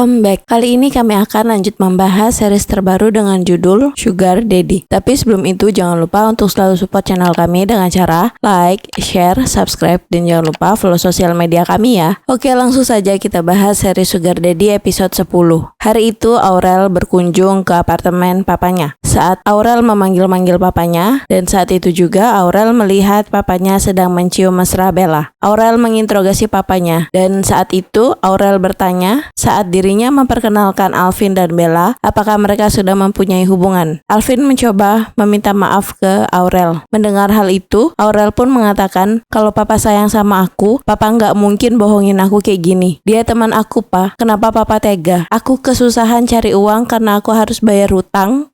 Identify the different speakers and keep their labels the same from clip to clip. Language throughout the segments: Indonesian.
Speaker 1: welcome back. Kali ini kami akan lanjut membahas series terbaru dengan judul Sugar Daddy. Tapi sebelum itu jangan lupa untuk selalu support channel kami dengan cara like, share, subscribe, dan jangan lupa follow sosial media kami ya. Oke, langsung saja kita bahas series Sugar Daddy episode 10. Hari itu Aurel berkunjung ke apartemen papanya. Saat Aurel memanggil-manggil papanya, dan saat itu juga Aurel melihat papanya sedang mencium mesra Bella. Aurel menginterogasi papanya, dan saat itu Aurel bertanya saat dirinya memperkenalkan Alvin dan Bella, apakah mereka sudah mempunyai hubungan. Alvin mencoba meminta maaf ke Aurel. Mendengar hal itu, Aurel pun mengatakan, kalau papa sayang sama aku, papa nggak mungkin bohongin aku kayak gini. Dia teman aku, pa. Kenapa papa tega? Aku kesusahan cari uang karena aku harus bayar hutang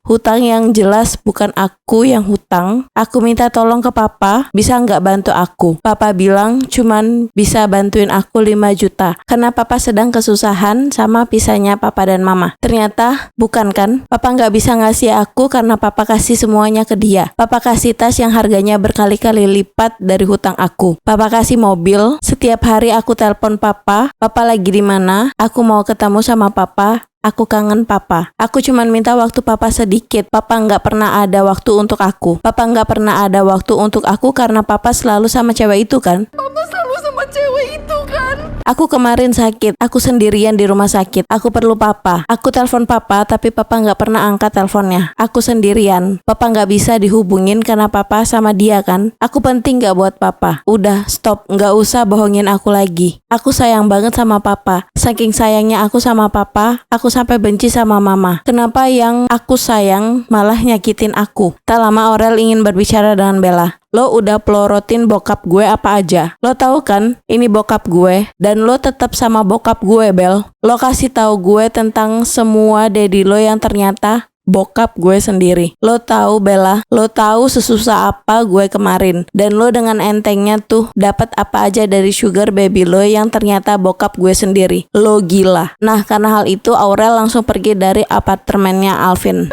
Speaker 1: yang jelas bukan aku yang hutang. Aku minta tolong ke papa, bisa nggak bantu aku? Papa bilang cuman bisa bantuin aku 5 juta, karena papa sedang kesusahan sama pisahnya papa dan mama. Ternyata bukan kan? Papa nggak bisa ngasih aku karena papa kasih semuanya ke dia. Papa kasih tas yang harganya berkali-kali lipat dari hutang aku. Papa kasih mobil. Setiap hari aku telepon papa lagi di mana? Aku mau ketemu sama papa. Aku kangen papa. Aku cuman minta waktu papa sedikit. Papa nggak pernah ada waktu untuk aku. Papa nggak pernah ada waktu untuk aku karena papa selalu sama cewek itu kan?
Speaker 2: Papa selalu sama cewek itu kan?
Speaker 1: Aku kemarin sakit. Aku sendirian di rumah sakit. Aku perlu papa. Aku telepon papa, tapi papa nggak pernah angkat teleponnya. Aku sendirian. Papa nggak bisa dihubungin karena papa sama dia kan? Aku penting nggak buat papa? Udah, stop. Nggak usah bohongin aku lagi. Aku sayang banget sama papa. Saking sayangnya aku sama papa, aku sampai benci sama mama. Kenapa yang aku sayang malah nyakitin aku? Tak lama Aurel ingin berbicara dengan Bella. Lo udah pelorotin bokap gue apa aja? Lo tahu kan, ini bokap gue, dan lo tetap sama bokap gue, Bel. Lo kasih tahu gue tentang semua daddy lo yang ternyata bokap gue sendiri. Lo tahu Bella, lo tahu sesusah apa gue kemarin, dan lo dengan entengnya tuh dapat apa aja dari sugar baby lo yang ternyata bokap gue sendiri. Lo gila. Nah, karena hal itu Aurel langsung pergi dari apartemennya Alvin.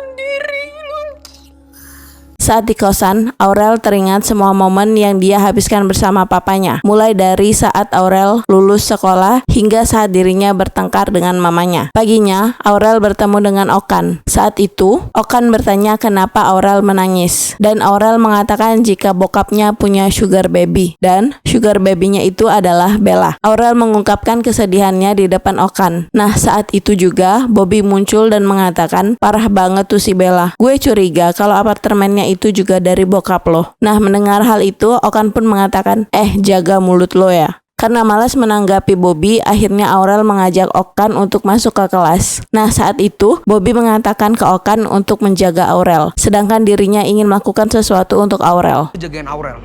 Speaker 1: Saat di kosan, Aurel teringat semua momen yang dia habiskan bersama papanya. Mulai dari saat Aurel lulus sekolah hingga saat dirinya bertengkar dengan mamanya. Paginya, Aurel bertemu dengan Okan. Saat itu, Okan bertanya kenapa Aurel menangis. Dan Aurel mengatakan jika bokapnya punya sugar baby. Dan sugar baby-nya itu adalah Bella. Aurel mengungkapkan kesedihannya di depan Okan. Nah, saat itu juga, Bobby muncul dan mengatakan, parah banget tuh si Bella. Gue curiga kalau apartemennya itu juga dari bokap lo. Nah, mendengar hal itu, Okan pun mengatakan, jaga mulut lo ya. Karena malas menanggapi Bobby, akhirnya Aurel mengajak Okan untuk masuk ke kelas. Nah, saat itu, Bobby mengatakan ke Okan untuk menjaga Aurel, sedangkan dirinya ingin melakukan sesuatu untuk Aurel.
Speaker 2: Jagain Aurel.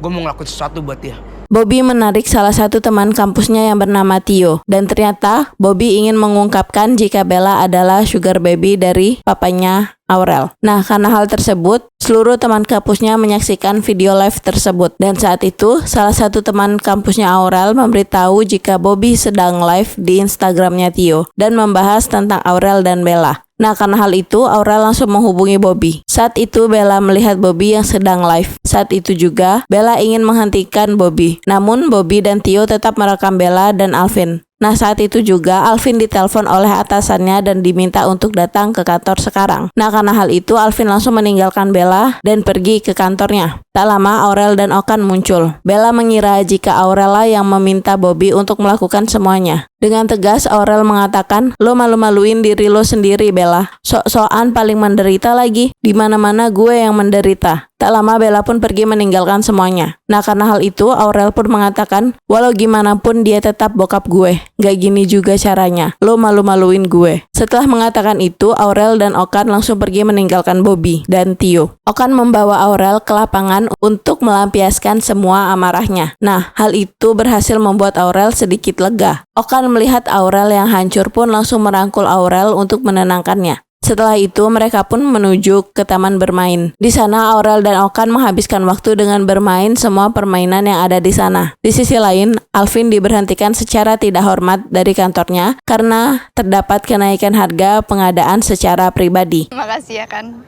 Speaker 2: Gue mau ngelakuin sesuatu buat dia.
Speaker 1: Bobby menarik salah satu teman kampusnya yang bernama Tio, dan ternyata Bobby ingin mengungkapkan jika Bella adalah sugar baby dari papanya Aurel. Nah, karena hal tersebut, seluruh teman kampusnya menyaksikan video live tersebut. Dan saat itu, salah satu teman kampusnya Aurel memberitahu jika Bobby sedang live di Instagramnya Tio dan membahas tentang Aurel dan Bella. Nah, karena hal itu, Aurel langsung menghubungi Bobby. Saat itu, Bella melihat Bobby yang sedang live. Saat itu juga, Bella ingin menghentikan Bobby. Namun, Bobby dan Tio tetap merekam Bella dan Alvin. Nah, saat itu juga Alvin ditelepon oleh atasannya dan diminta untuk datang ke kantor sekarang. Nah, karena hal itu Alvin langsung meninggalkan Bella dan pergi ke kantornya. Tak lama Aurel dan Okan muncul. Bella mengira jika Aurel lah yang meminta Bobby untuk melakukan semuanya. Dengan tegas Aurel mengatakan, lo malu-maluin diri lo sendiri, Bella. Sok-sokan paling menderita lagi. Di mana-mana gue yang menderita. Tak lama Bella pun pergi meninggalkan semuanya. Nah, karena hal itu Aurel pun mengatakan, walau gimana pun dia tetap bokap gue. Gak gini juga caranya. Lo malu-maluin gue. Setelah mengatakan itu, Aurel dan Okan langsung pergi meninggalkan Bobby dan Tio. Okan membawa Aurel ke lapangan untuk melampiaskan semua amarahnya. Nah, hal itu berhasil membuat Aurel sedikit lega. Okan melihat Aurel yang hancur pun langsung merangkul Aurel untuk menenangkannya. Setelah itu, mereka pun menuju ke taman bermain. Di sana, Aurel dan Okan menghabiskan waktu dengan bermain semua permainan yang ada di sana. Di sisi lain, Alvin diberhentikan secara tidak hormat dari kantornya karena terdapat kenaikan harga pengadaan secara pribadi.
Speaker 3: Makasih ya kan.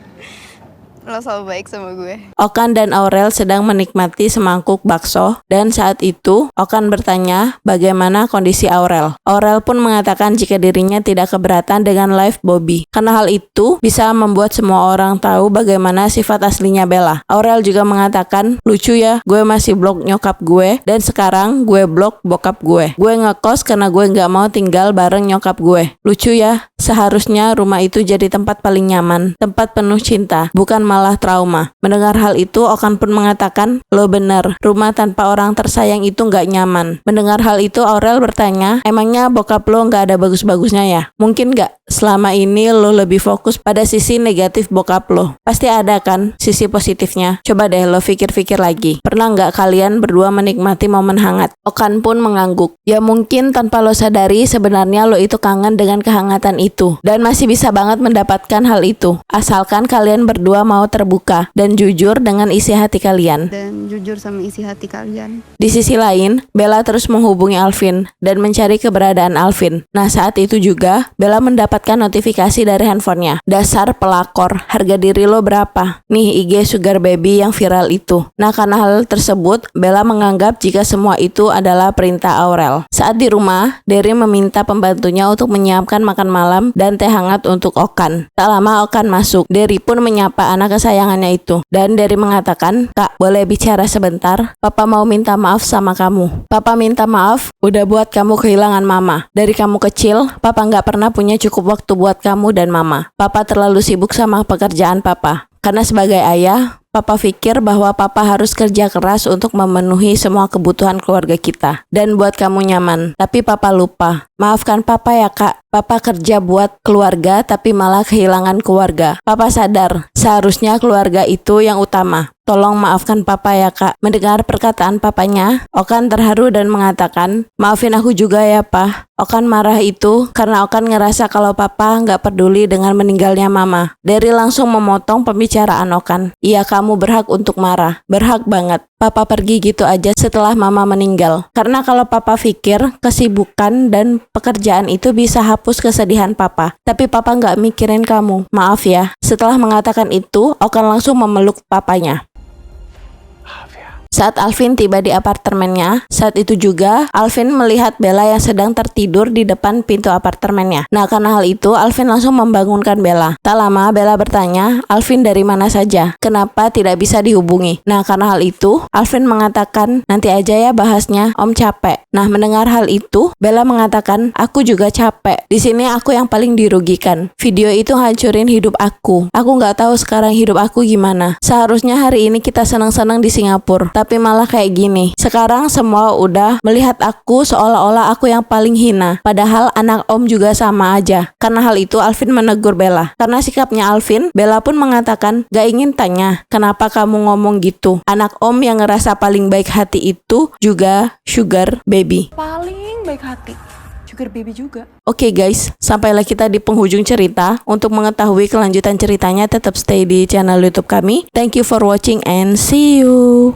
Speaker 3: Lo selalu baik sama gue.
Speaker 1: Okan dan Aurel sedang menikmati semangkuk bakso dan saat itu Okan bertanya bagaimana kondisi Aurel. Aurel pun mengatakan jika dirinya tidak keberatan dengan live Bobby karena hal itu bisa membuat semua orang tahu bagaimana sifat aslinya Bella. Aurel juga mengatakan, lucu ya, gue masih blok nyokap gue dan sekarang gue blok bokap gue. Gue ngekos karena gue gak mau tinggal bareng nyokap gue. Lucu ya, seharusnya rumah itu jadi tempat paling nyaman, tempat penuh cinta, bukan malah trauma. Mendengar hal itu, Okan pun mengatakan, lo bener, rumah tanpa orang tersayang itu gak nyaman. Mendengar hal itu, Aurel bertanya, emangnya bokap lo gak ada bagus-bagusnya ya? Mungkin gak selama ini lo lebih fokus pada sisi negatif bokap lo? Pasti ada kan sisi positifnya? Coba deh lo pikir-pikir lagi. Pernah gak kalian berdua menikmati momen hangat? Okan pun mengangguk. Ya mungkin tanpa lo sadari sebenarnya lo itu kangen dengan kehangatan itu. Dan masih bisa banget mendapatkan hal itu. Asalkan kalian berdua mau terbuka dan jujur dengan isi hati kalian.
Speaker 3: Dan jujur sama isi hati kalian.
Speaker 1: Di sisi lain, Bella terus menghubungi Alvin dan mencari keberadaan Alvin. Nah saat itu juga, Bella mendapatkan notifikasi dari handphonenya. Dasar pelakor, harga diri lo berapa? Nih IG Sugar Baby yang viral itu. Nah karena hal tersebut, Bella menganggap jika semua itu adalah perintah Aurel. Saat di rumah, Derry meminta pembantunya untuk menyiapkan makan malam dan teh hangat untuk Okan. Tak lama Okan masuk, Derry pun menyapa anak kesayangannya itu. Dan Derry mengatakan, Kak, boleh bicara sebentar? Papa mau minta maaf sama kamu. Papa minta maaf, udah buat kamu kehilangan mama. Dari kamu kecil, Papa nggak pernah punya cukup waktu buat kamu dan mama. Papa terlalu sibuk sama pekerjaan Papa. Karena sebagai ayah, Papa pikir bahwa Papa harus kerja keras untuk memenuhi semua kebutuhan keluarga kita dan buat kamu nyaman. Tapi Papa lupa. Maafkan Papa ya Kak. Papa kerja buat keluarga tapi malah kehilangan keluarga. Papa sadar, seharusnya keluarga itu yang utama. Tolong maafkan Papa ya Kak. Mendengar perkataan papanya, Okan terharu dan mengatakan, maafin aku juga ya Pa. Okan marah itu karena Okan ngerasa kalau Papa nggak peduli dengan meninggalnya Mama. Derry langsung memotong pembicaraan Okan. Iya kamu berhak untuk marah. Berhak banget. Papa pergi gitu aja setelah Mama meninggal. Karena kalau Papa pikir kesibukan dan pekerjaan itu bisa hapus kesedihan Papa. Tapi Papa nggak mikirin kamu. Maaf ya. Setelah mengatakan itu, Okan langsung memeluk papanya. Saat Alvin tiba di apartemennya, saat itu juga Alvin melihat Bella yang sedang tertidur di depan pintu apartemennya. Nah karena hal itu Alvin langsung membangunkan Bella. Tak lama Bella bertanya, Alvin dari mana saja? Kenapa tidak bisa dihubungi? Nah karena hal itu Alvin mengatakan, nanti aja ya bahasnya, Om capek. Nah mendengar hal itu Bella mengatakan, aku juga capek. Di sini aku yang paling dirugikan. Video itu hancurin hidup aku. Aku nggak tahu sekarang hidup aku gimana. Seharusnya hari ini kita senang-senang di Singapura. Tapi malah kayak gini. Sekarang semua udah melihat aku seolah-olah aku yang paling hina. Padahal anak Om juga sama aja. Karena hal itu Alvin menegur Bella. Karena sikapnya Alvin, Bella pun mengatakan, gak ingin tanya, kenapa kamu ngomong gitu? Anak Om yang ngerasa paling baik hati itu juga Sugar Baby.
Speaker 4: Paling baik hati. Sugar Baby juga.
Speaker 1: Oke guys, sampailah kita di penghujung cerita. Untuk mengetahui kelanjutan ceritanya tetap stay di channel YouTube kami. Thank you for watching and see you.